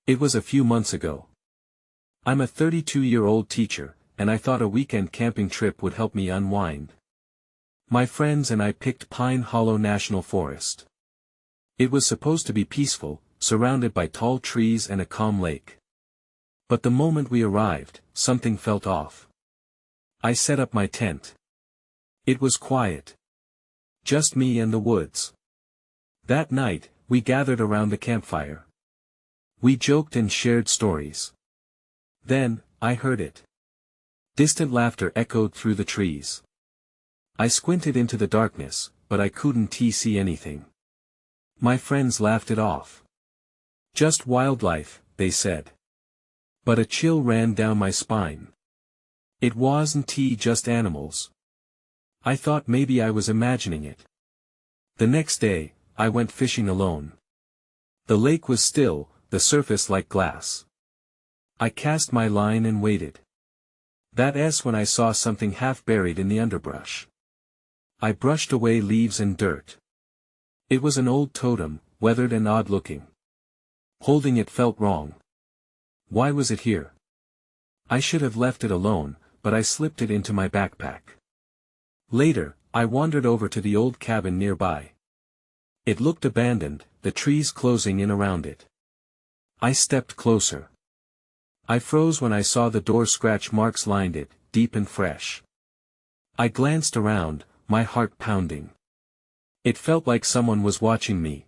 It was a few months ago. I'm a 32-year-old teacher, and I thought a weekend camping trip would help me unwind. My friends and I picked Pine Hollow National Forest. It was supposed to be peaceful, surrounded by tall trees and a calm lake. But the moment we arrived, something felt off. I set up my tent. It was quiet. Just me and the woods. That night, we gathered around the campfire. We joked and shared stories. Then, I heard it. Distant laughter echoed through the trees. I squinted into the darkness, but I couldn't see anything. My friends laughed it off. Just wildlife, they said. But a chill ran down my spine. It wasn't just animals. I thought maybe I was imagining it. The next day, I went fishing alone. The lake was still, the surface like glass. I cast my line and waited. That's when I saw something half buried in the underbrush. I brushed away leaves and dirt. It was an old totem, weathered and odd-looking. Holding it felt wrong. Why was it here? I should have left it alone, but I slipped it into my backpack. Later, I wandered over to the old cabin nearby. It looked abandoned, the trees closing in around it. I stepped closer. I froze when I saw the door scratch marks lined it, deep and fresh. I glanced around, my heart pounding. It felt like someone was watching me.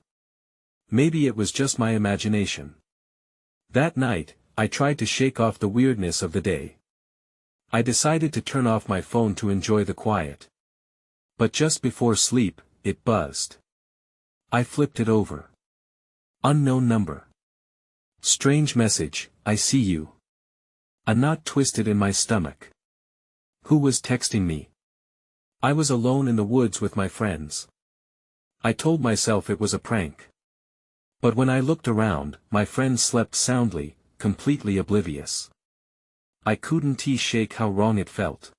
Maybe it was just my imagination. That night, I tried to shake off the weirdness of the day. I decided to turn off my phone to enjoy the quiet. But just before sleep, it buzzed. I flipped it over. Unknown number. Strange message, I see you. A knot twisted in my stomach. Who was texting me? I was alone in the woods with my friends. I told myself it was a prank. But when I looked around, my friends slept soundly, completely oblivious. I couldn't shake how wrong it felt.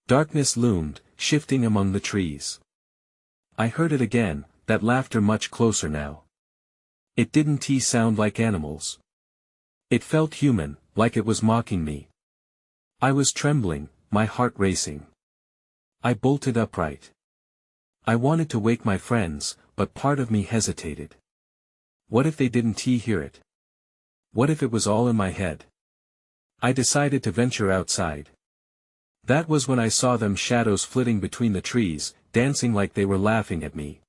Darkness loomed, shifting among the trees. I heard it again, that laughter much closer now. It didn't sound like animals. It felt human, like it was mocking me. I was trembling, my heart racing. I bolted upright. I wanted to wake my friends, but part of me hesitated. What if they didn't hear it? What if it was all in my head? I decided to venture outside. That was when I saw them shadows flitting between the trees, dancing like they were laughing at me.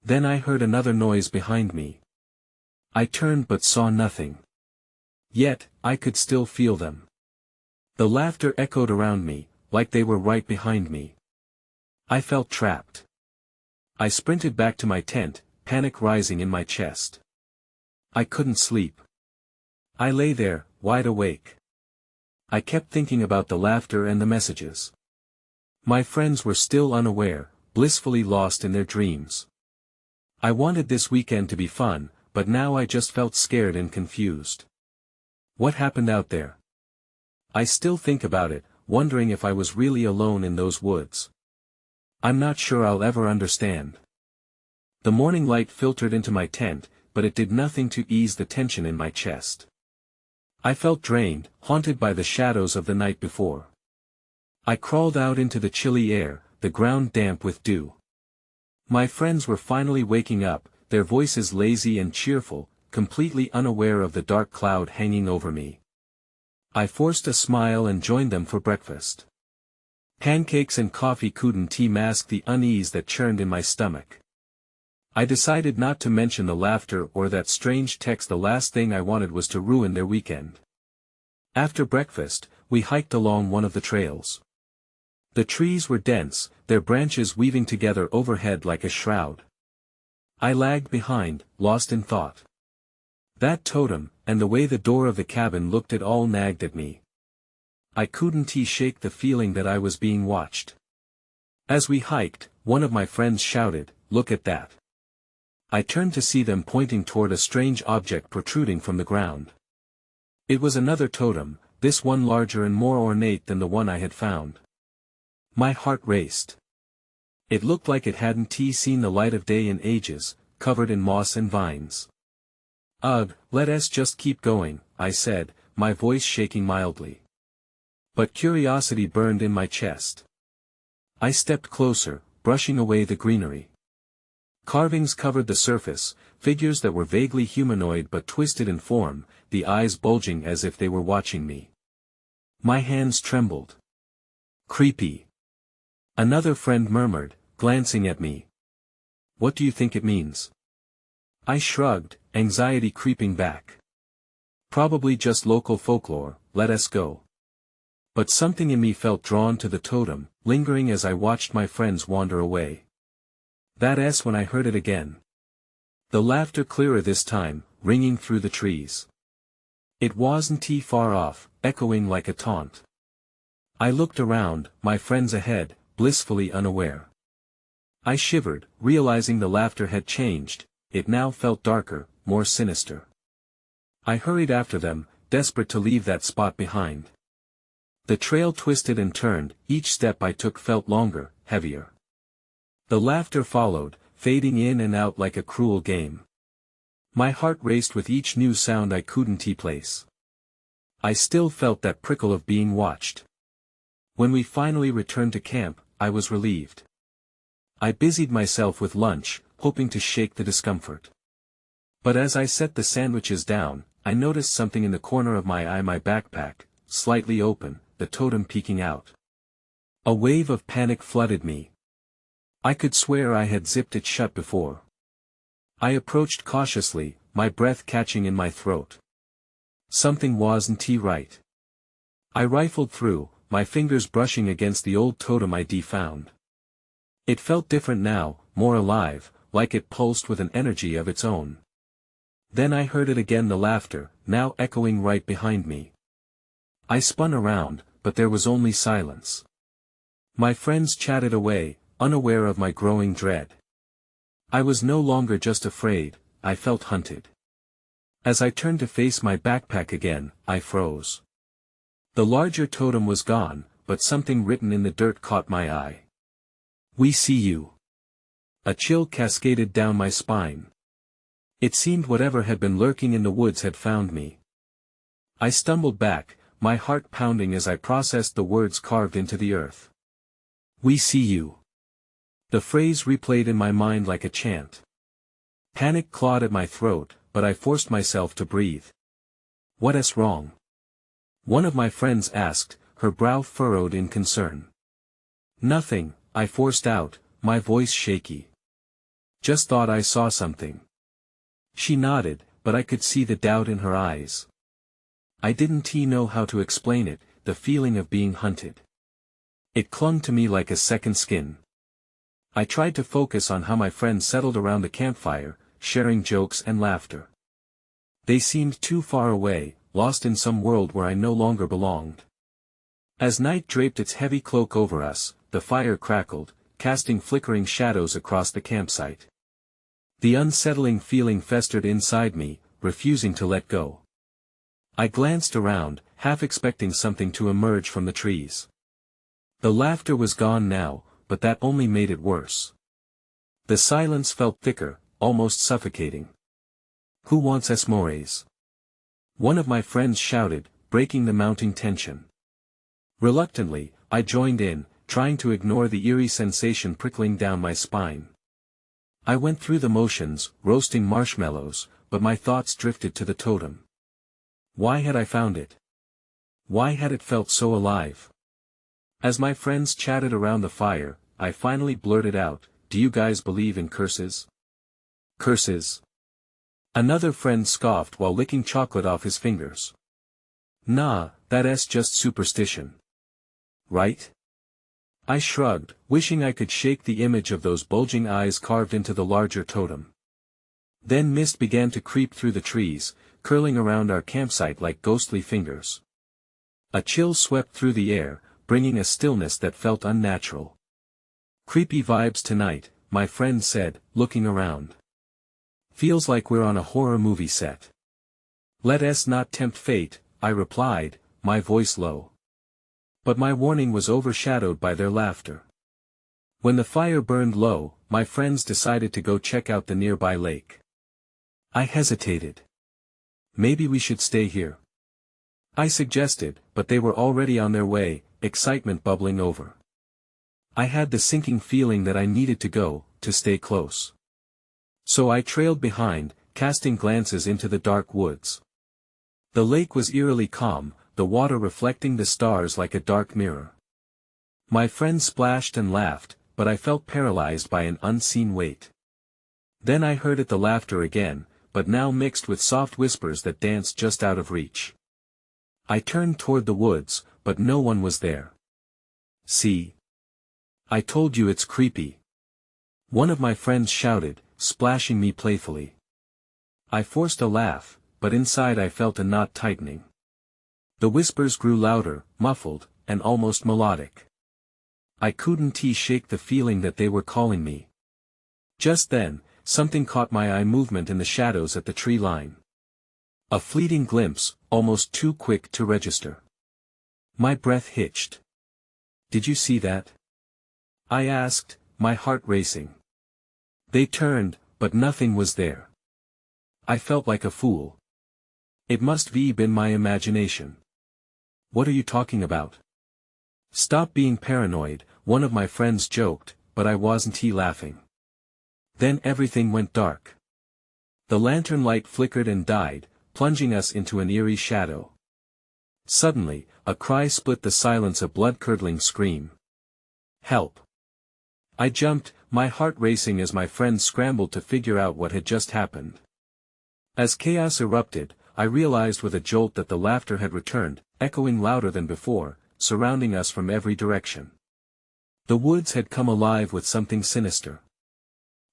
Then I heard another noise behind me. I turned but saw nothing. Yet, I could still feel them. The laughter echoed around me, like they were right behind me. I felt trapped. I sprinted back to my tent, panic rising in my chest. I couldn't sleep. I lay there, wide awake. I kept thinking about the laughter and the messages. My friends were still unaware, blissfully lost in their dreams. I wanted this weekend to be fun, but now I just felt scared and confused. What happened out there? I still think about it, wondering if I was really alone in those woods. I'm not sure I'll ever understand. The morning light filtered into my tent, but it did nothing to ease the tension in my chest. I felt drained, haunted by the shadows of the night before. I crawled out into the chilly air, the ground damp with dew. My friends were finally waking up, their voices lazy and cheerful, completely unaware of the dark cloud hanging over me. I forced a smile and joined them for breakfast. Pancakes and coffee couldn't mask the unease that churned in my stomach. I decided not to mention the laughter or that strange text. The last thing I wanted was to ruin their weekend. After breakfast, we hiked along one of the trails. The trees were dense, their branches weaving together overhead like a shroud. I lagged behind, lost in thought. That totem, and the way the door of the cabin looked, it all nagged at me. I couldn't shake the feeling that I was being watched. As we hiked, one of my friends shouted, "Look at that." I turned to see them pointing toward a strange object protruding from the ground. It was another totem, this one larger and more ornate than the one I had found. My heart raced. It looked like it hadn't seen the light of day in ages, covered in moss and vines. Ugh, let us just keep going, I said, my voice shaking mildly. But curiosity burned in my chest. I stepped closer, brushing away the greenery. Carvings covered the surface, figures that were vaguely humanoid but twisted in form, the eyes bulging as if they were watching me. My hands trembled. Creepy. Another friend murmured, glancing at me. What do you think it means? I shrugged, anxiety creeping back. Probably just local folklore, let us go. But something in me felt drawn to the totem, lingering as I watched my friends wander away. That S when I heard it again. The laughter clearer this time, ringing through the trees. It wasn't too far off, echoing like a taunt. I looked around, my friends ahead, blissfully unaware. I shivered, realizing the laughter had changed, it now felt darker, more sinister. I hurried after them, desperate to leave that spot behind. The trail twisted and turned, each step I took felt longer, heavier. The laughter followed, fading in and out like a cruel game. My heart raced with each new sound I couldn't place. I still felt that prickle of being watched. When we finally returned to camp, I was relieved. I busied myself with lunch, hoping to shake the discomfort. But as I set the sandwiches down, I noticed something in the corner of my eye, my backpack, slightly open, the totem peeking out. A wave of panic flooded me. I could swear I had zipped it shut before. I approached cautiously, my breath catching in my throat. Something wasn't right. I rifled through, my fingers brushing against the old totem ID found. It felt different now, more alive, like it pulsed with an energy of its own. Then I heard it again, the laughter, now echoing right behind me. I spun around, but there was only silence. My friends chatted away, unaware of my growing dread. I was no longer just afraid, I felt hunted. As I turned to face my backpack again, I froze. The larger totem was gone, but something written in the dirt caught my eye. We see you. A chill cascaded down my spine. It seemed whatever had been lurking in the woods had found me. I stumbled back, my heart pounding as I processed the words carved into the earth. We see you. The phrase replayed in my mind like a chant. Panic clawed at my throat, but I forced myself to breathe. What's wrong? One of my friends asked, her brow furrowed in concern. Nothing, I forced out, my voice shaky. Just thought I saw something. She nodded, but I could see the doubt in her eyes. I didn't know how to explain it, the feeling of being hunted. It clung to me like a second skin. I tried to focus on how my friends settled around the campfire, sharing jokes and laughter. They seemed too far away, lost in some world where I no longer belonged. As night draped its heavy cloak over us, the fire crackled, casting flickering shadows across the campsite. The unsettling feeling festered inside me, refusing to let go. I glanced around, half expecting something to emerge from the trees. The laughter was gone now, but that only made it worse. The silence felt thicker, almost suffocating. Who wants s'mores? One of my friends shouted, breaking the mounting tension. Reluctantly, I joined in, trying to ignore the eerie sensation prickling down my spine. I went through the motions, roasting marshmallows, but my thoughts drifted to the totem. Why had I found it? Why had it felt so alive? As my friends chatted around the fire, I finally blurted out, "Do you guys believe in curses?" Curses? Another friend scoffed while licking chocolate off his fingers. Nah, that's just superstition. Right? I shrugged, wishing I could shake the image of those bulging eyes carved into the larger totem. Then mist began to creep through the trees, curling around our campsite like ghostly fingers. A chill swept through the air, bringing a stillness that felt unnatural. Creepy vibes tonight, my friend said, looking around. Feels like we're on a horror movie set. Let us not tempt fate, I replied, my voice low. But my warning was overshadowed by their laughter. When the fire burned low, my friends decided to go check out the nearby lake. I hesitated. Maybe we should stay here, I suggested, but they were already on their way, excitement bubbling over. I had the sinking feeling that I needed to go, to stay close. So I trailed behind, casting glances into the dark woods. The lake was eerily calm, the water reflecting the stars like a dark mirror. My friends splashed and laughed, but I felt paralyzed by an unseen weight. Then I heard the laughter again, but now mixed with soft whispers that danced just out of reach. I turned toward the woods, but no one was there. See? I told you it's creepy. One of my friends shouted, splashing me playfully. I forced a laugh, but inside I felt a knot tightening. The whispers grew louder, muffled, and almost melodic. I couldn't shake the feeling that they were calling me. Just then, something caught my eye: movement in the shadows at the tree line. A fleeting glimpse, almost too quick to register. My breath hitched. Did you see that? I asked, my heart racing. They turned, but nothing was there. I felt like a fool. It must be been my imagination. What are you talking about? Stop being paranoid, one of my friends joked, but I wasn't laughing. Then everything went dark. The lantern light flickered and died, plunging us into an eerie shadow. Suddenly, a cry split the silence: a blood-curdling scream. Help! I jumped, my heart racing as my friends scrambled to figure out what had just happened. As chaos erupted, I realized with a jolt that the laughter had returned, echoing louder than before, surrounding us from every direction. The woods had come alive with something sinister.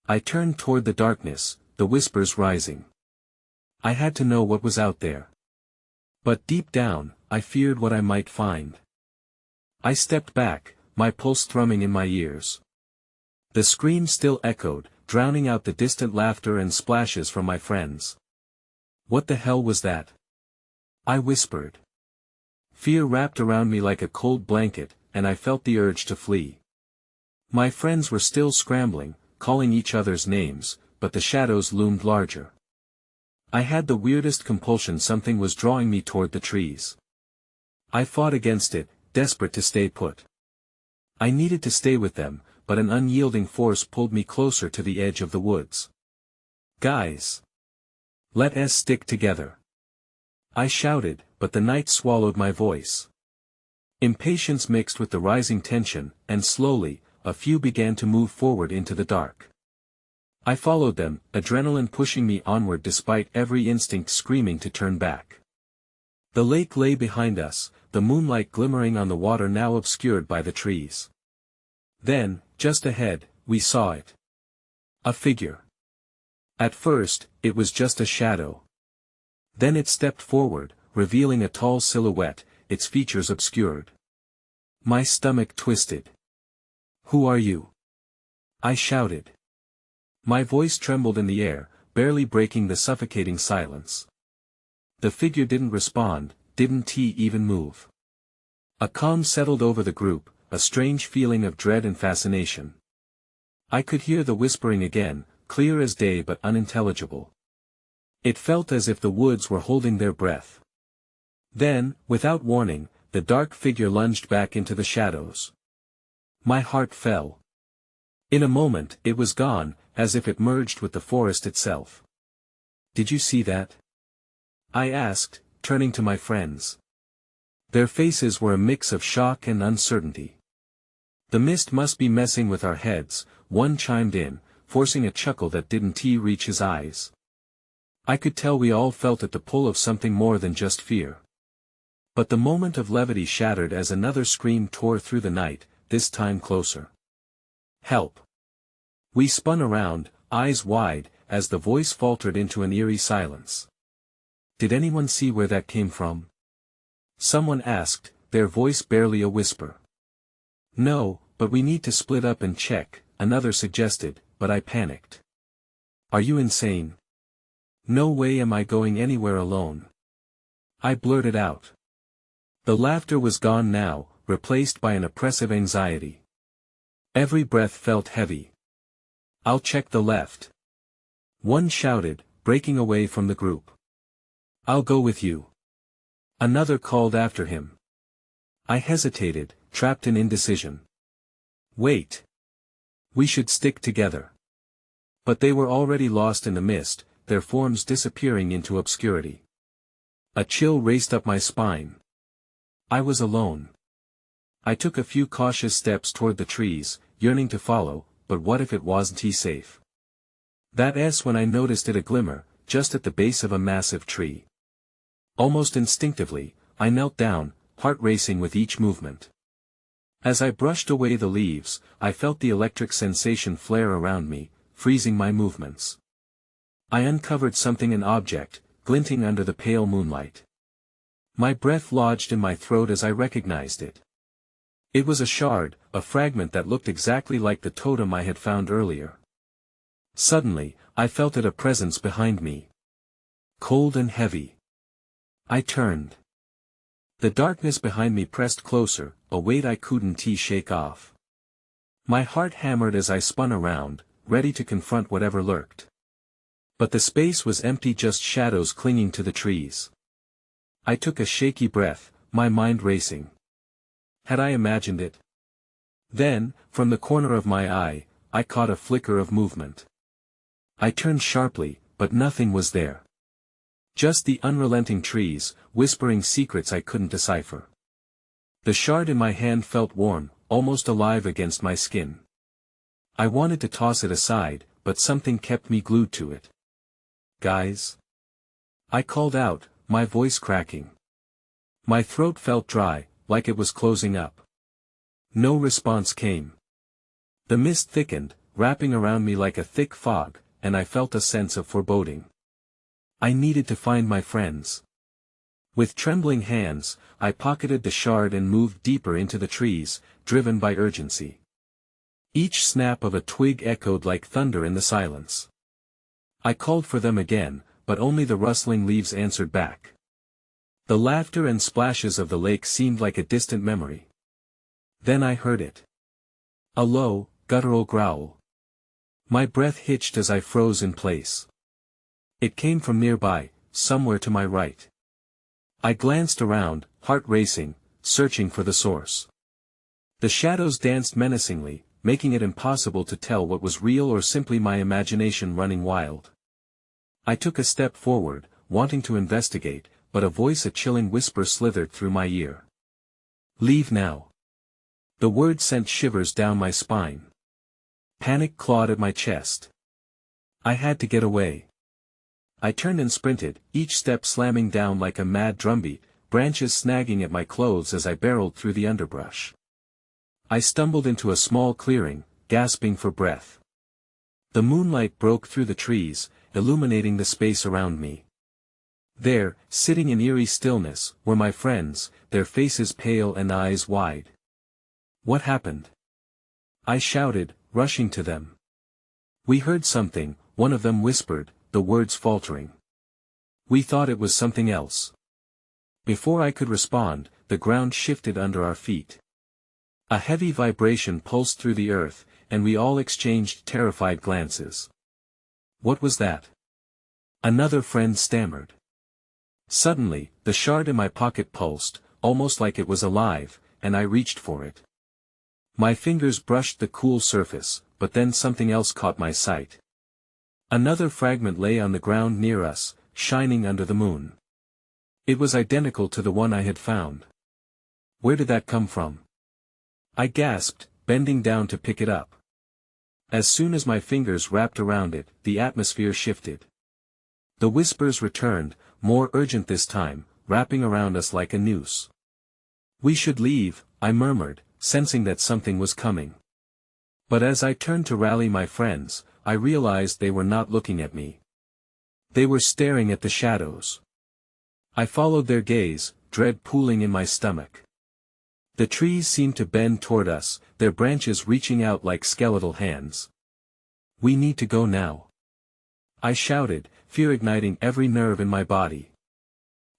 I turned toward the darkness, the whispers rising. I had to know what was out there. But deep down, I feared what I might find. I stepped back, my pulse thrumming in my ears. The scream still echoed, drowning out the distant laughter and splashes from my friends. What the hell was that? I whispered. Fear wrapped around me like a cold blanket, and I felt the urge to flee. My friends were still scrambling, calling each other's names, but the shadows loomed larger. I had the weirdest compulsion: something was drawing me toward the trees. I fought against it, desperate to stay put. I needed to stay with them, but an unyielding force pulled me closer to the edge of the woods. Guys! Let us stick together! I shouted, but the night swallowed my voice. Impatience mixed with the rising tension, and slowly, a few began to move forward into the dark. I followed them, adrenaline pushing me onward despite every instinct screaming to turn back. The lake lay behind us, the moonlight glimmering on the water now obscured by the trees. Then, just ahead, we saw it. A figure. At first, it was just a shadow. Then it stepped forward, revealing a tall silhouette, its features obscured. My stomach twisted. Who are you? I shouted. My voice trembled in the air, barely breaking the suffocating silence. The figure didn't respond, didn't even move. A calm settled over the group, a strange feeling of dread and fascination. I could hear the whispering again, clear as day but unintelligible. It felt as if the woods were holding their breath. Then, without warning, the dark figure lunged back into the shadows. My heart fell. In a moment, it was gone, as if it merged with the forest itself. Did you see that? I asked, turning to my friends. Their faces were a mix of shock and uncertainty. The mist must be messing with our heads, one chimed in, forcing a chuckle that didn't reach his eyes. I could tell we all felt at the pull of something more than just fear. But the moment of levity shattered as another scream tore through the night, this time closer. Help! We spun around, eyes wide, as the voice faltered into an eerie silence. Did anyone see where that came from? Someone asked, their voice barely a whisper. No, but we need to split up and check, another suggested, but I panicked. Are you insane? No way am I going anywhere alone. I blurted out. The laughter was gone now, replaced by an oppressive anxiety. Every breath felt heavy. I'll check the left. One shouted, breaking away from the group. I'll go with you. Another called after him. I hesitated, trapped in indecision. Wait. We should stick together. But they were already lost in the mist, their forms disappearing into obscurity. A chill raced up my spine. I was alone. I took a few cautious steps toward the trees, yearning to follow, but what if it wasn't safe? That's when I noticed it a glimmer, just at the base of a massive tree. Almost instinctively, I knelt down, heart racing with each movement. As I brushed away the leaves, I felt the electric sensation flare around me, freezing my movements. I uncovered something, an object, glinting under the pale moonlight. My breath lodged in my throat as I recognized it. It was a shard, a fragment that looked exactly like the totem I had found earlier. Suddenly, I felt a presence behind me. Cold and heavy. I turned. The darkness behind me pressed closer, a weight I couldn't shake off. My heart hammered as I spun around, ready to confront whatever lurked. But the space was empty, just shadows clinging to the trees. I took a shaky breath, my mind racing. Had I imagined it? Then, from the corner of my eye, I caught a flicker of movement. I turned sharply, but nothing was there. Just the unrelenting trees, whispering secrets I couldn't decipher. The shard in my hand felt warm, almost alive against my skin. I wanted to toss it aside, but something kept me glued to it. Guys? I called out, my voice cracking. My throat felt dry, like it was closing up. No response came. The mist thickened, wrapping around me like a thick fog, and I felt a sense of foreboding. I needed to find my friends. With trembling hands, I pocketed the shard and moved deeper into the trees, driven by urgency. Each snap of a twig echoed like thunder in the silence. I called for them again, but only the rustling leaves answered back. The laughter and splashes of the lake seemed like a distant memory. Then I heard it. A low, guttural growl. My breath hitched as I froze in place. It came from nearby, somewhere to my right. I glanced around, heart racing, searching for the source. The shadows danced menacingly, making it impossible to tell what was real or simply my imagination running wild. I took a step forward, wanting to investigate, but a voice, a chilling whisper, slithered through my ear. Leave now. The word sent shivers down my spine. Panic clawed at my chest. I had to get away. I turned and sprinted, each step slamming down like a mad drumbeat, branches snagging at my clothes as I barreled through the underbrush. I stumbled into a small clearing, gasping for breath. The moonlight broke through the trees, illuminating the space around me. There, sitting in eerie stillness, were my friends, their faces pale and eyes wide. What happened? I shouted, rushing to them. We heard something, one of them whispered, the words faltering. We thought it was something else. Before I could respond, the ground shifted under our feet. A heavy vibration pulsed through the earth, and we all exchanged terrified glances. What was that? Another friend stammered. Suddenly, the shard in my pocket pulsed, almost like it was alive, and I reached for it. My fingers brushed the cool surface, but then something else caught my sight. Another fragment lay on the ground near us, shining under the moon. It was identical to the one I had found. Where did that come from? I gasped, bending down to pick it up. As soon as my fingers wrapped around it, the atmosphere shifted. The whispers returned, more urgent this time, wrapping around us like a noose. We should leave, I murmured, sensing that something was coming. But as I turned to rally my friends, I realized they were not looking at me. They were staring at the shadows. I followed their gaze, dread pooling in my stomach. The trees seemed to bend toward us, their branches reaching out like skeletal hands. We need to go now. I shouted, fear igniting every nerve in my body.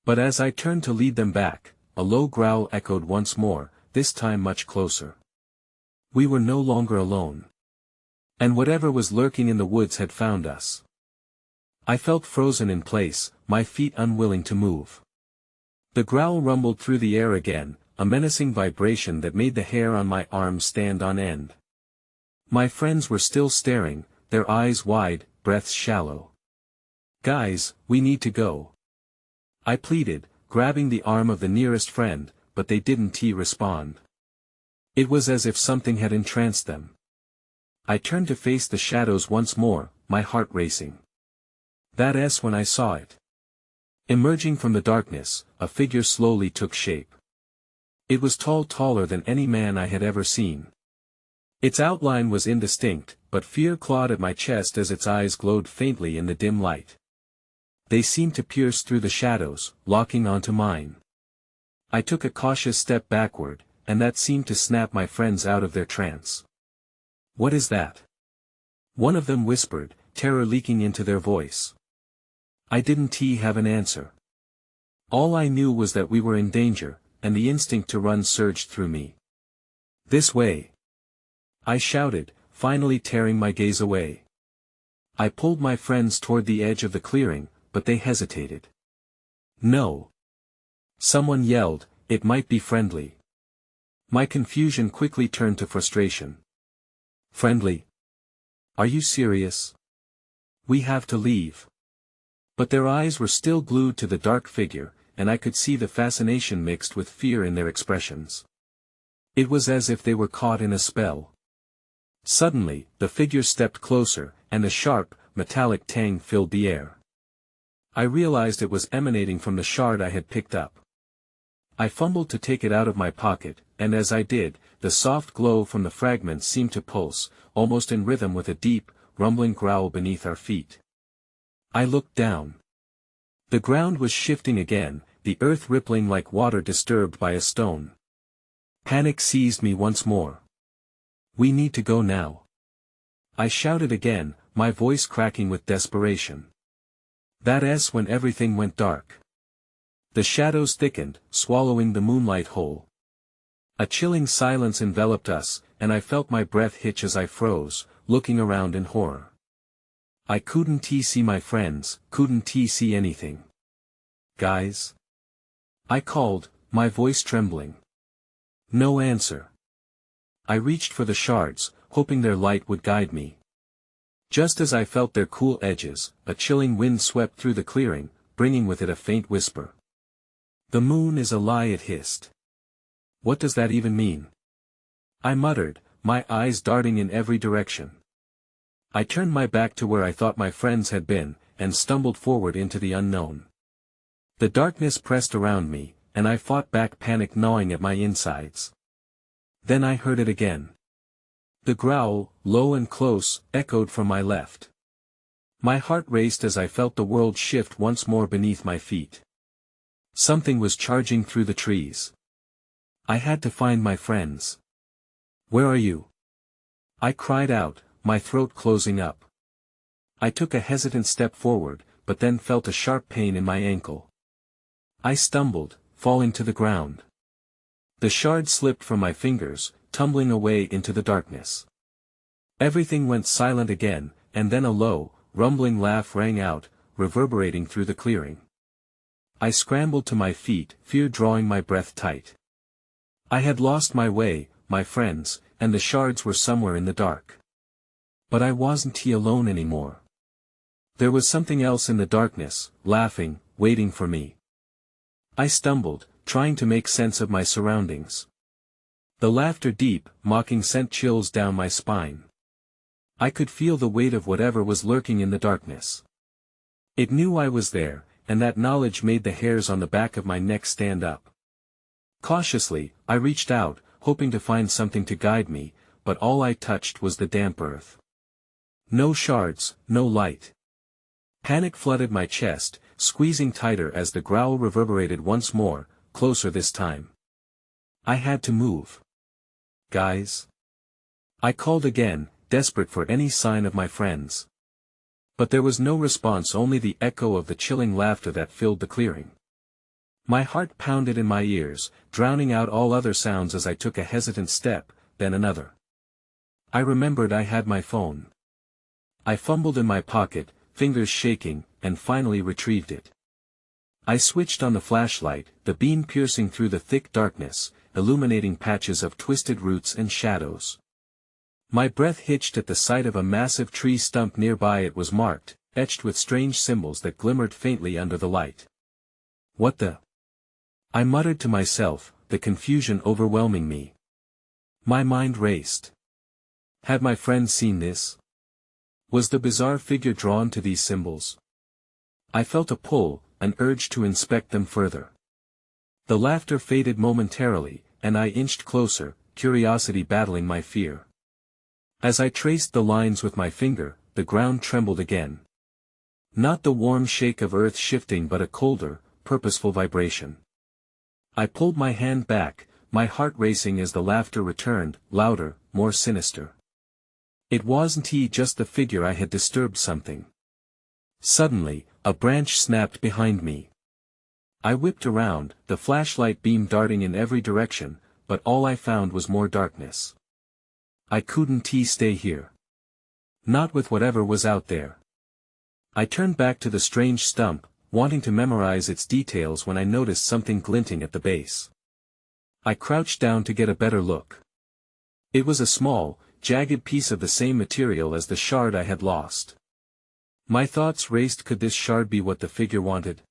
But as I turned to lead them back, a low growl echoed once more, this time much closer. We were no longer alone. And whatever was lurking in the woods had found us. I felt frozen in place, my feet unwilling to move. The growl rumbled through the air again, a menacing vibration that made the hair on my arms stand on end. My friends were still staring, their eyes wide, breaths shallow. "Guys, we need to go," I pleaded, grabbing the arm of the nearest friend, but they didn't respond. It was as if something had entranced them. I turned to face the shadows once more, my heart racing. That's when I saw it. Emerging from the darkness, a figure slowly took shape. It was taller than any man I had ever seen. Its outline was indistinct, but fear clawed at my chest as its eyes glowed faintly in the dim light. They seemed to pierce through the shadows, locking onto mine. I took a cautious step backward, and that seemed to snap my friends out of their trance. "What is that?" one of them whispered, terror leaking into their voice. I didn't have an answer. All I knew was that we were in danger, and the instinct to run surged through me. "This way!" I shouted, finally tearing my gaze away. I pulled my friends toward the edge of the clearing, but they hesitated. "No!" someone yelled, "it might be friendly." My confusion quickly turned to frustration. "Friendly? Are you serious? We have to leave." But their eyes were still glued to the dark figure, and I could see the fascination mixed with fear in their expressions. It was as if they were caught in a spell. Suddenly, the figure stepped closer, and a sharp, metallic tang filled the air. I realized it was emanating from the shard I had picked up. I fumbled to take it out of my pocket, and as I did, the soft glow from the fragments seemed to pulse, almost in rhythm with a deep, rumbling growl beneath our feet. I looked down. The ground was shifting again, the earth rippling like water disturbed by a stone. Panic seized me once more. "We need to go now," I shouted again, my voice cracking with desperation. That's when everything went dark. The shadows thickened, swallowing the moonlight whole. A chilling silence enveloped us, and I felt my breath hitch as I froze, looking around in horror. I couldn't see my friends, couldn't see anything. "Guys?" I called, my voice trembling. No answer. I reached for the shards, hoping their light would guide me. Just as I felt their cool edges, a chilling wind swept through the clearing, bringing with it a faint whisper. "The moon is a lie," it hissed. "What does that even mean?" I muttered, my eyes darting in every direction. I turned my back to where I thought my friends had been, and stumbled forward into the unknown. The darkness pressed around me, and I fought back, panic gnawing at my insides. Then I heard it again. The growl, low and close, echoed from my left. My heart raced as I felt the world shift once more beneath my feet. Something was charging through the trees. I had to find my friends. "Where are you?" I cried out, my throat closing up. I took a hesitant step forward, but then felt a sharp pain in my ankle. I stumbled, falling to the ground. The shard slipped from my fingers, tumbling away into the darkness. Everything went silent again, and then a low, rumbling laugh rang out, reverberating through the clearing. I scrambled to my feet, fear drawing my breath tight. I had lost my way, my friends, and the shards were somewhere in the dark. But I wasn't alone anymore. There was something else in the darkness, laughing, waiting for me. I stumbled, trying to make sense of my surroundings. The laughter, deep, mocking, sent chills down my spine. I could feel the weight of whatever was lurking in the darkness. It knew I was there, and that knowledge made the hairs on the back of my neck stand up. Cautiously, I reached out, hoping to find something to guide me, but all I touched was the damp earth. No shards, no light. Panic flooded my chest, squeezing tighter as the growl reverberated once more, closer this time. I had to move. "Guys?" I called again, desperate for any sign of my friends. But there was no response, only the echo of the chilling laughter that filled the clearing. My heart pounded in my ears, drowning out all other sounds as I took a hesitant step, then another. I remembered I had my phone. I fumbled in my pocket, fingers shaking, and finally retrieved it. I switched on the flashlight, the beam piercing through the thick darkness, illuminating patches of twisted roots and shadows. My breath hitched at the sight of a massive tree stump nearby. It was marked, etched with strange symbols that glimmered faintly under the light. What the? I muttered to myself, the confusion overwhelming me. My mind raced. Had my friend seen this? Was the bizarre figure drawn to these symbols? I felt a pull, an urge to inspect them further. The laughter faded momentarily, and I inched closer, curiosity battling my fear. As I traced the lines with my finger, the ground trembled again. Not the warm shake of earth shifting but a colder, purposeful vibration. I pulled my hand back, my heart racing as the laughter returned, louder, more sinister. It wasn't just the figure I had disturbed something. Suddenly, a branch snapped behind me. I whipped around, the flashlight beam darting in every direction, but all I found was more darkness. I couldn't stay here. Not with whatever was out there. I turned back to the strange stump, wanting to memorize its details when I noticed something glinting at the base. I crouched down to get a better look. It was a small, jagged piece of the same material as the shard I had lost. My thoughts raced. Could this shard be what the figure wanted?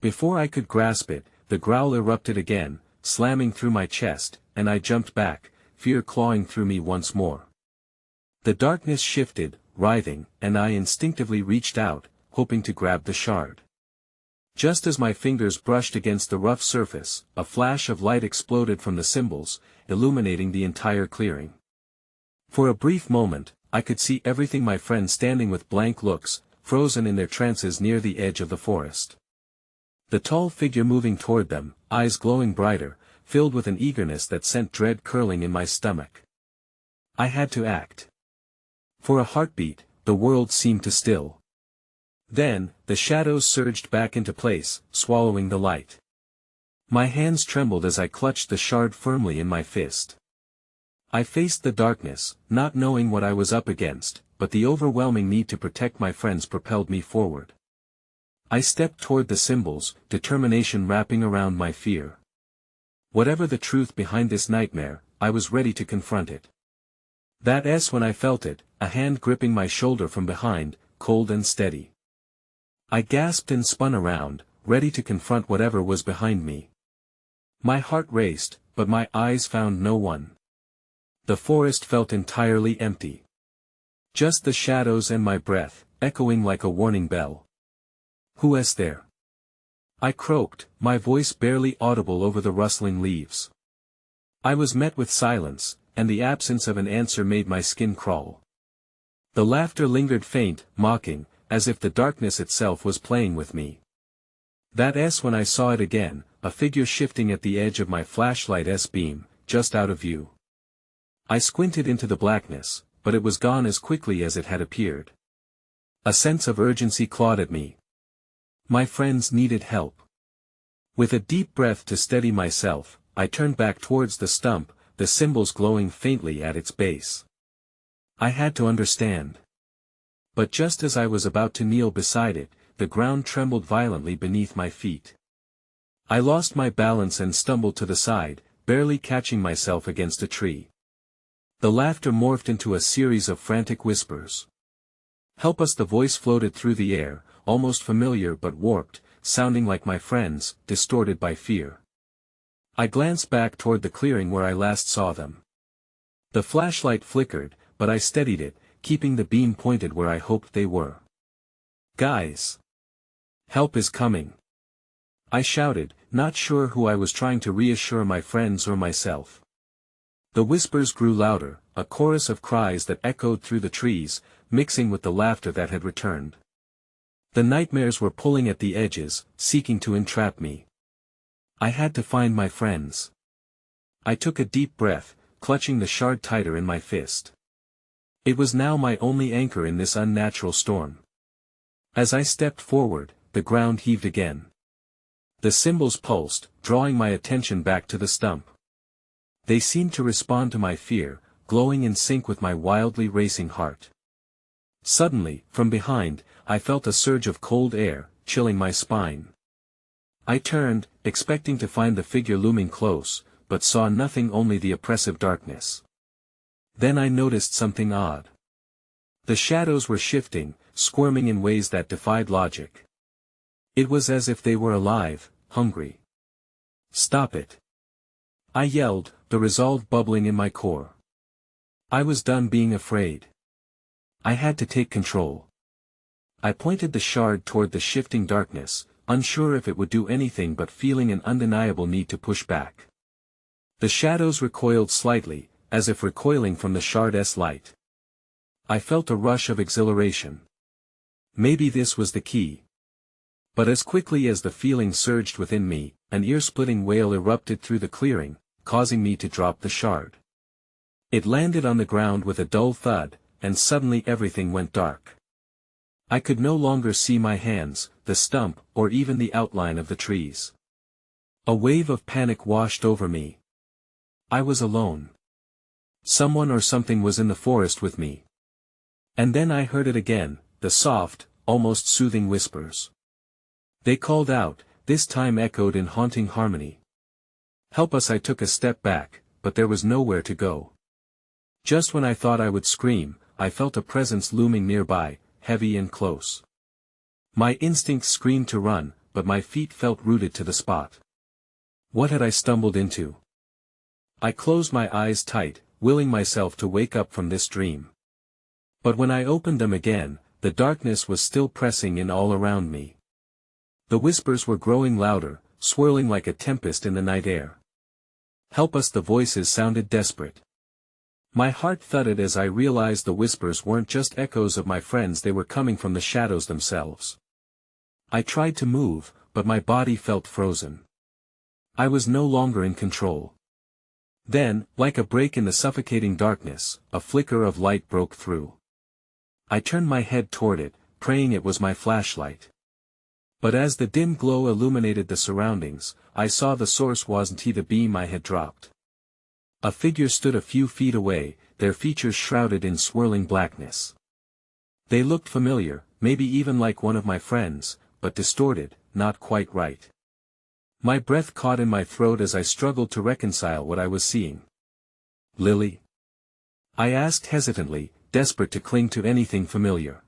Before I could grasp it, the growl erupted again, slamming through my chest, and I jumped back, fear clawing through me once more. The darkness shifted, writhing, and I instinctively reached out, hoping to grab the shard. Just as my fingers brushed against the rough surface, a flash of light exploded from the symbols, illuminating the entire clearing. For a brief moment, I could see everything. My friends standing with blank looks, frozen in their trances near the edge of the forest. The tall figure moving toward them, eyes glowing brighter, filled with an eagerness that sent dread curling in my stomach. I had to act. For a heartbeat, the world seemed to still. Then, the shadows surged back into place, swallowing the light. My hands trembled as I clutched the shard firmly in my fist. I faced the darkness, not knowing what I was up against, but the overwhelming need to protect my friends propelled me forward. I stepped toward the symbols, determination wrapping around my fear. Whatever the truth behind this nightmare, I was ready to confront it. That S when I felt it, a hand gripping my shoulder from behind, cold and steady. I gasped and spun around, ready to confront whatever was behind me. My heart raced, but my eyes found no one. The forest felt entirely empty. Just the shadows and my breath, echoing like a warning bell. "Who is there?" I croaked, my voice barely audible over the rustling leaves. I was met with silence, and the absence of an answer made my skin crawl. The laughter lingered faint, mocking, as if the darkness itself was playing with me. That S when I saw it again, a figure shifting at the edge of my flashlight's beam, just out of view. I squinted into the blackness, but it was gone as quickly as it had appeared. A sense of urgency clawed at me. My friends needed help. With a deep breath to steady myself, I turned back towards the stump, the symbols glowing faintly at its base. I had to understand. But just as I was about to kneel beside it, the ground trembled violently beneath my feet. I lost my balance and stumbled to the side, barely catching myself against a tree. The laughter morphed into a series of frantic whispers. "Help us!" The voice floated through the air, almost familiar but warped, sounding like my friends, distorted by fear. I glanced back toward the clearing where I last saw them. The flashlight flickered, but I steadied it, keeping the beam pointed where I hoped they were. "Guys! Help is coming!" I shouted, not sure who I was trying to reassure, my friends or myself. The whispers grew louder, a chorus of cries that echoed through the trees, mixing with the laughter that had returned. The nightmares were pulling at the edges, seeking to entrap me. I had to find my friends. I took a deep breath, clutching the shard tighter in my fist. It was now my only anchor in this unnatural storm. As I stepped forward, the ground heaved again. The symbols pulsed, drawing my attention back to the stump. They seemed to respond to my fear, glowing in sync with my wildly racing heart. Suddenly, from behind, I felt a surge of cold air, chilling my spine. I turned, expecting to find the figure looming close, but saw nothing, only the oppressive darkness. Then I noticed something odd. The shadows were shifting, squirming in ways that defied logic. It was as if they were alive, hungry. "Stop it!" I yelled, the resolve bubbling in my core. I was done being afraid. I had to take control. I pointed the shard toward the shifting darkness, unsure if it would do anything but feeling an undeniable need to push back. The shadows recoiled slightly, as if recoiling from the shard's light. I felt a rush of exhilaration. Maybe this was the key. But as quickly as the feeling surged within me, an ear-splitting wail erupted through the clearing, causing me to drop the shard. It landed on the ground with a dull thud, and suddenly everything went dark. I could no longer see my hands, the stump, or even the outline of the trees. A wave of panic washed over me. I was alone. Someone or something was in the forest with me. And then I heard it again, the soft, almost soothing whispers. They called out, this time echoed in haunting harmony. "Help us!" I took a step back, but there was nowhere to go. Just when I thought I would scream, I felt a presence looming nearby, heavy and close. My instincts screamed to run, but my feet felt rooted to the spot. What had I stumbled into? I closed my eyes tight, willing myself to wake up from this dream. But when I opened them again, the darkness was still pressing in all around me. The whispers were growing louder, swirling like a tempest in the night air. "Help us!" The voices sounded desperate. My heart thudded as I realized the whispers weren't just echoes of my friends, they were coming from the shadows themselves. I tried to move, but my body felt frozen. I was no longer in control. Then, like a break in the suffocating darkness, a flicker of light broke through. I turned my head toward it, praying it was my flashlight. But as the dim glow illuminated the surroundings, I saw the source wasn't the beam I had dropped. A figure stood a few feet away, their features shrouded in swirling blackness. They looked familiar, maybe even like one of my friends, but distorted, not quite right. My breath caught in my throat as I struggled to reconcile what I was seeing. "Lily?" I asked hesitantly, desperate to cling to anything familiar.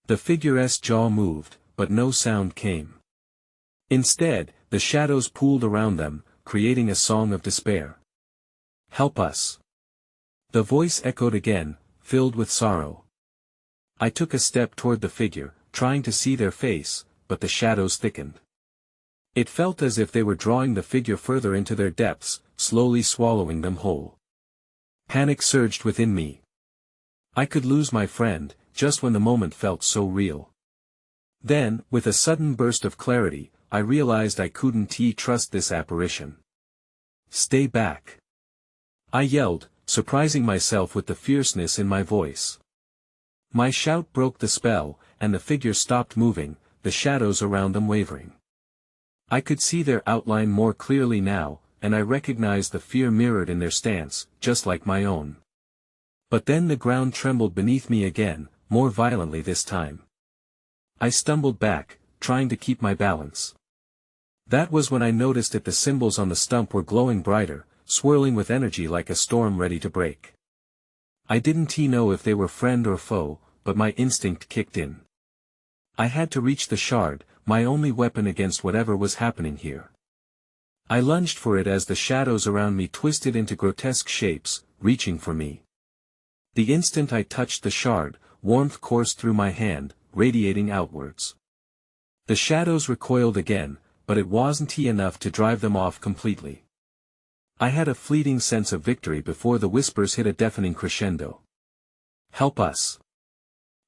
The figure's jaw moved, but no sound came. Instead, the shadows pooled around them, creating a song of despair. "Help us!" The voice echoed again, filled with sorrow. I took a step toward the figure, trying to see their face, but the shadows thickened. It felt as if they were drawing the figure further into their depths, slowly swallowing them whole. Panic surged within me. I could lose my friend, just when the moment felt so real. Then, with a sudden burst of clarity, I realized I couldn't trust this apparition. "Stay back!" I yelled, surprising myself with the fierceness in my voice. My shout broke the spell, and the figure stopped moving, the shadows around them wavering. I could see their outline more clearly now, and I recognized the fear mirrored in their stance, just like my own. But then the ground trembled beneath me again, more violently this time. I stumbled back, trying to keep my balance. That was when I noticed that the symbols on the stump were glowing brighter, swirling with energy like a storm ready to break. I didn't know if they were friend or foe, but my instinct kicked in. I had to reach the shard, my only weapon against whatever was happening here. I lunged for it as the shadows around me twisted into grotesque shapes, reaching for me. The instant I touched the shard, warmth coursed through my hand, radiating outwards. The shadows recoiled again, but it wasn't enough to drive them off completely. I had a fleeting sense of victory before the whispers hit a deafening crescendo. "Help us!"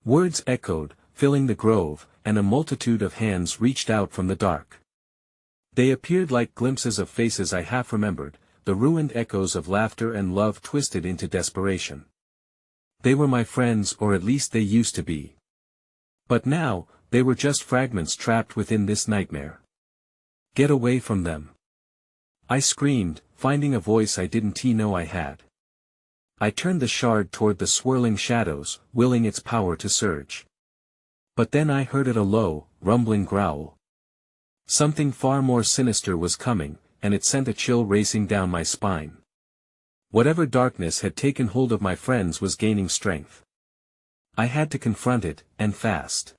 Words echoed, filling the grove, and a multitude of hands reached out from the dark. They appeared like glimpses of faces I half remembered, the ruined echoes of laughter and love twisted into desperation. They were my friends, or at least they used to be. But now, they were just fragments trapped within this nightmare. "Get away from them!" I screamed, finding a voice I didn't know I had. I turned the shard toward the swirling shadows, willing its power to surge. But then I heard it, a low, rumbling growl. Something far more sinister was coming, and it sent a chill racing down my spine. Whatever darkness had taken hold of my friends was gaining strength. I had to confront it, and fast.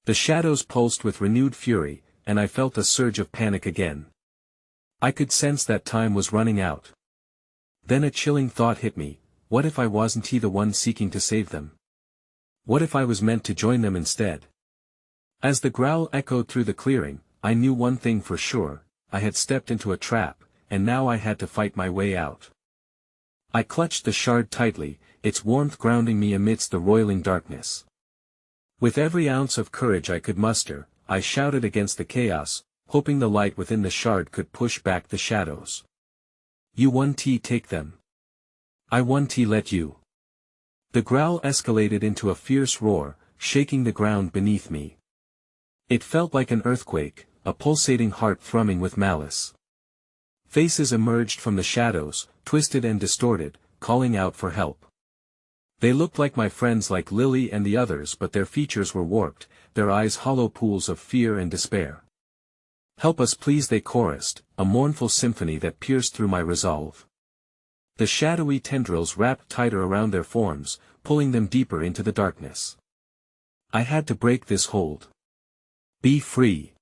The shadows pulsed with renewed fury, and I felt a surge of panic again. I could sense that time was running out. Then a chilling thought hit me: what if I wasn't the one seeking to save them? What if I was meant to join them instead? As the growl echoed through the clearing, I knew one thing for sure: I had stepped into a trap, and now I had to fight my way out. I clutched the shard tightly, its warmth grounding me amidst the roiling darkness. With every ounce of courage I could muster, I shouted against the chaos, hoping the light within the shard could push back the shadows. You won't take them. I won't let you. The growl escalated into a fierce roar, shaking the ground beneath me. It felt like an earthquake, a pulsating heart thrumming with malice. Faces emerged from the shadows, twisted and distorted, calling out for help. They looked like my friends, like Lily and the others, but their features were warped, their eyes hollow pools of fear and despair. Help us please, they chorused, a mournful symphony that pierced through my resolve. The shadowy tendrils wrapped tighter around their forms, pulling them deeper into the darkness. I had to break this hold. Be free!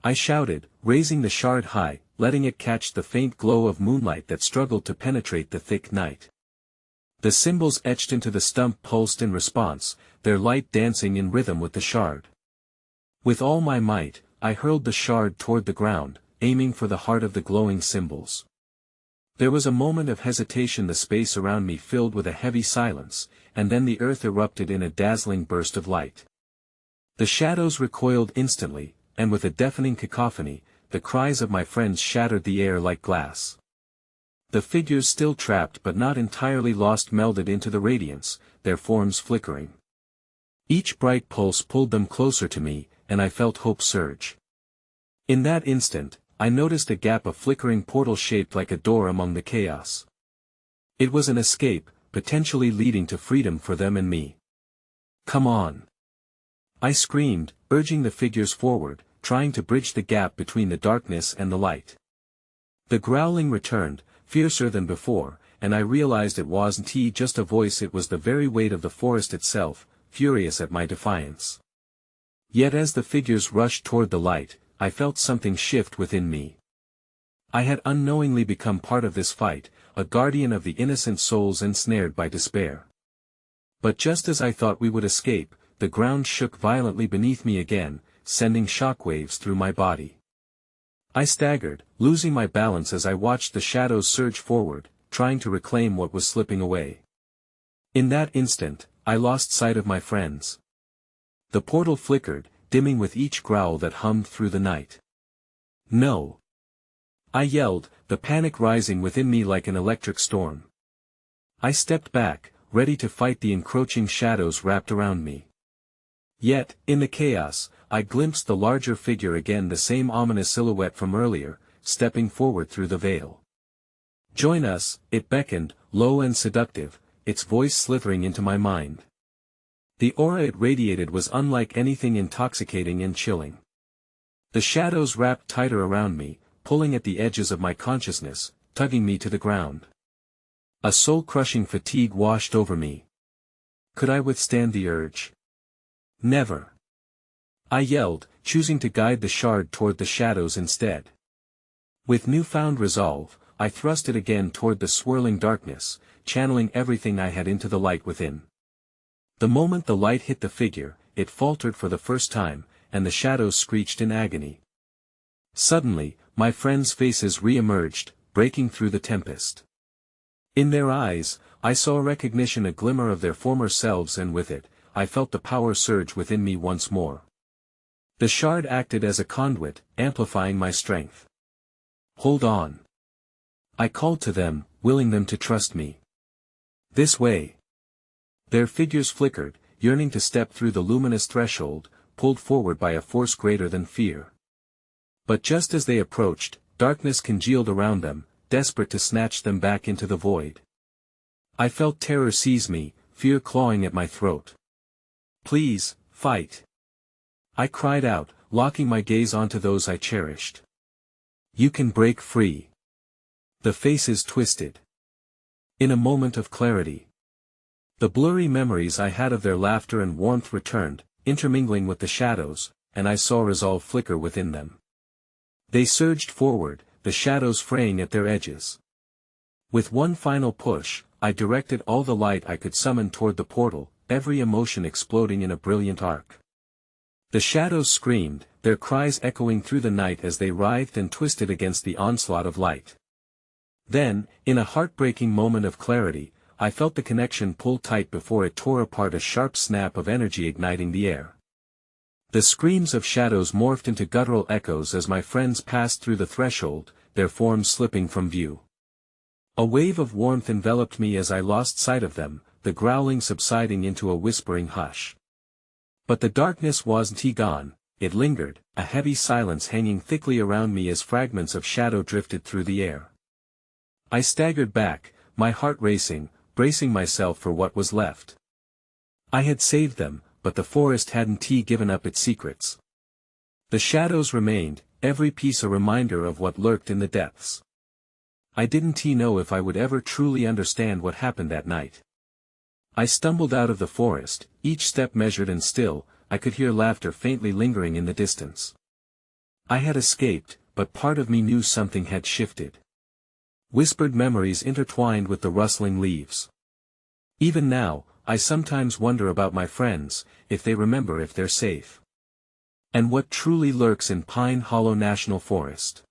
I shouted, raising the shard high, letting it catch the faint glow of moonlight that struggled to penetrate the thick night. The symbols etched into the stump pulsed in response, their light dancing in rhythm with the shard. With all my might, I hurled the shard toward the ground, aiming for the heart of the glowing symbols. There was a moment of hesitation, the space around me filled with a heavy silence, and then the earth erupted in a dazzling burst of light. The shadows recoiled instantly, and with a deafening cacophony, the cries of my friends shattered the air like glass. The figures, still trapped but not entirely lost, melded into the radiance, their forms flickering. Each bright pulse pulled them closer to me, and I felt hope surge. In that instant, I noticed a gap, a flickering portal shaped like a door among the chaos. It was an escape, potentially leading to freedom for them and me. Come on! I screamed, urging the figures forward, trying to bridge the gap between the darkness and the light. The growling returned, fiercer than before, and I realized it wasn't just a voice, it was the very weight of the forest itself, furious at my defiance. Yet as the figures rushed toward the light, I felt something shift within me. I had unknowingly become part of this fight, a guardian of the innocent souls ensnared by despair. But just as I thought we would escape, the ground shook violently beneath me again, sending shockwaves through my body. I staggered, losing my balance as I watched the shadows surge forward, trying to reclaim what was slipping away. In that instant, I lost sight of my friends. The portal flickered, dimming with each growl that hummed through the night. No! I yelled, the panic rising within me like an electric storm. I stepped back, ready to fight the encroaching shadows wrapped around me. Yet, in the chaos, I glimpsed the larger figure again, the same ominous silhouette from earlier, stepping forward through the veil. Join us, it beckoned, low and seductive, its voice slithering into my mind. The aura it radiated was unlike anything, intoxicating and chilling. The shadows wrapped tighter around me, pulling at the edges of my consciousness, tugging me to the ground. A soul-crushing fatigue washed over me. Could I withstand the urge? Never. I yelled, choosing to guide the shard toward the shadows instead. With newfound resolve, I thrust it again toward the swirling darkness, channeling everything I had into the light within. The moment the light hit the figure, it faltered for the first time, and the shadows screeched in agony. Suddenly, my friends' faces re-emerged, breaking through the tempest. In their eyes, I saw recognition, a glimmer of their former selves, and with it, I felt the power surge within me once more. The shard acted as a conduit, amplifying my strength. Hold on! I called to them, willing them to trust me. This way! Their figures flickered, yearning to step through the luminous threshold, pulled forward by a force greater than fear. But just as they approached, darkness congealed around them, desperate to snatch them back into the void. I felt terror seize me, fear clawing at my throat. Please, fight! I cried out, locking my gaze onto those I cherished. You can break free. The faces twisted. In a moment of clarity. The blurry memories I had of their laughter and warmth returned, intermingling with the shadows, and I saw resolve flicker within them. They surged forward, the shadows fraying at their edges. With one final push, I directed all the light I could summon toward the portal, every emotion exploding in a brilliant arc. The shadows screamed, their cries echoing through the night as they writhed and twisted against the onslaught of light. Then, in a heartbreaking moment of clarity, I felt the connection pull tight before it tore apart, a sharp snap of energy igniting the air. The screams of shadows morphed into guttural echoes as my friends passed through the threshold, their forms slipping from view. A wave of warmth enveloped me as I lost sight of them, the growling subsiding into a whispering hush. But the darkness wasn't gone, it lingered, a heavy silence hanging thickly around me as fragments of shadow drifted through the air. I staggered back, my heart racing, bracing myself for what was left. I had saved them, but the forest hadn't given up its secrets. The shadows remained, every piece a reminder of what lurked in the depths. I didn't know if I would ever truly understand what happened that night. I stumbled out of the forest, each step measured and still, I could hear laughter faintly lingering in the distance. I had escaped, but part of me knew something had shifted. Whispered memories intertwined with the rustling leaves. Even now, I sometimes wonder about my friends, if they remember, if they're safe. And what truly lurks in Pine Hollow National Forest.